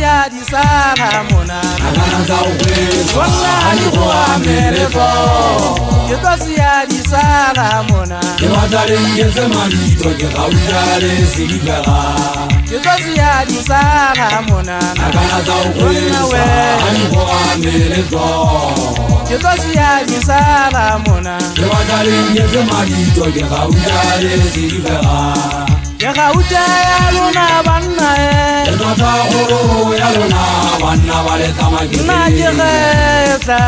Ya di sana mona nakanza ukwezo wangani kuamerezo Yetosi ya di sana mona Yewatale ngeze manito Yekawujale silivela Yetosi ya di sana mona nakanza ukwezo wangani kuamerezo Yetosi ya di sana mona Yewatale ngeze manito Yekawujale silivela Yekauta ya luna banna Yetota horo ya luna banna Waleta magire Najireta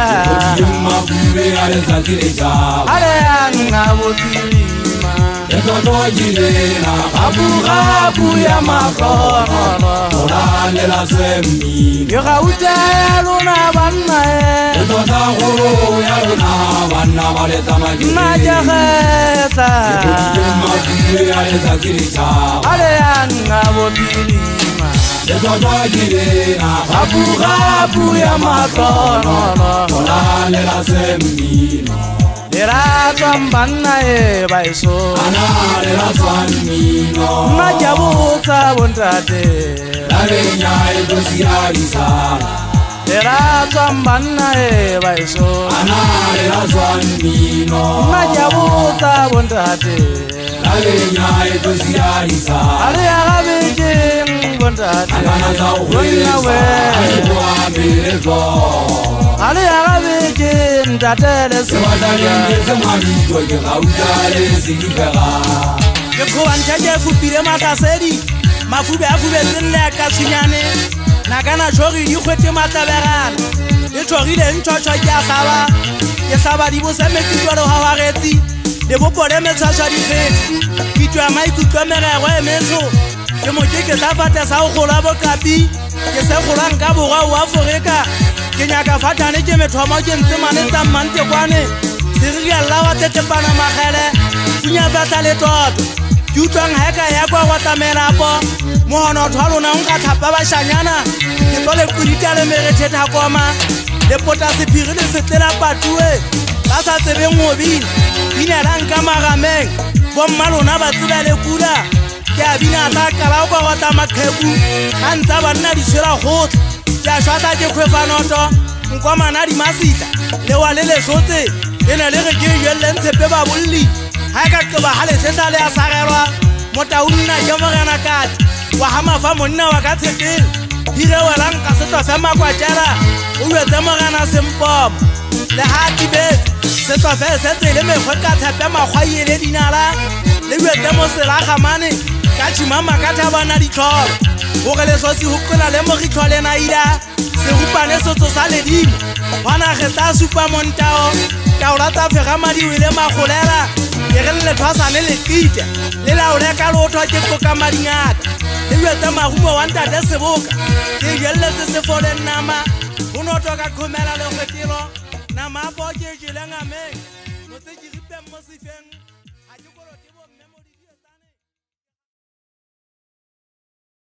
Yema kube aleza kireja Ale anga wotilima Yetoto jirena Kabu ya makono Orane la zwemi Yekauta ya luna banna Yetota horo ya luna banna Waleta magire Najireta Yema kube aleza kireja Ale anga wotilima Yetoto jirena Kabu ya makono Orane la zwemi Lera twambana baiso Ana lera twamino Majabuta bondade Lavenya edosi alisa Lera twambana baiso Ana lera twamino Majabuta bondade Lavenya edosi alisa Ale agabeje bondade Agana za uwewe Ayuwa mirezo Ale agabeje ndatele Yekuwanchaje fupire mataseri Mafube afube zinle kasunyane Nagana jori yukwete mataberana Yechori le nchocho ya saba Yesaba dibo seme kitwaro hawareti Debo pole mesaja di feti Kitwa maiku kamera we mezo Yemojeke tafate sa ukola bokapi Yese ukola nkabo wa Afrika Kenyaka fatane ke methoma ke ntse manetsa mante kwane Siri ya lawa tete bana magele Funya batla le toto Jutwang heka ya kwa watamela po Mohono thwalo na nka thapa ba shanyana Ke tole kurita le merete tha koma Le pota se phiri le fetlela patue Ba sa tsebe ngobi Bina ranka magameng Bo mmalona ba tsela le kula Ke abina ta kala kwa watama khebu Kantsa banna di tshela hotla Ya shwata ke khwefanoto Nkwamana di masita Le wa le shotse Ena le re ke yelle ntsepe ba bolli Ha ka qoba ha le tsetsa le a sagerwa Mota unna ke morena kati Wa hama fa monna wa ka tseteng Hire wala nka setwa fa makwatjara O wetse morena sempom Le ha tibet Setwa fa setse le mekgwe ka tshepe makgwaye le dinala Le wetse mo sela gamane Ka chimama ka thabana di tlholo Gore le sosi hokola le mogitlo le naida Se rupane sotso sa ledimo Wana geta supa montao Ka o rata fegama di wele magolera Ke re le thwasane le kite Le la o reka lotho ke koka madingaka Le wetse marumo wa ntate seboka Ke yelletse se fole nama Uno toka khomela le khwetilo Nama po ke jele ngameng Motse ke ripe mo sifeng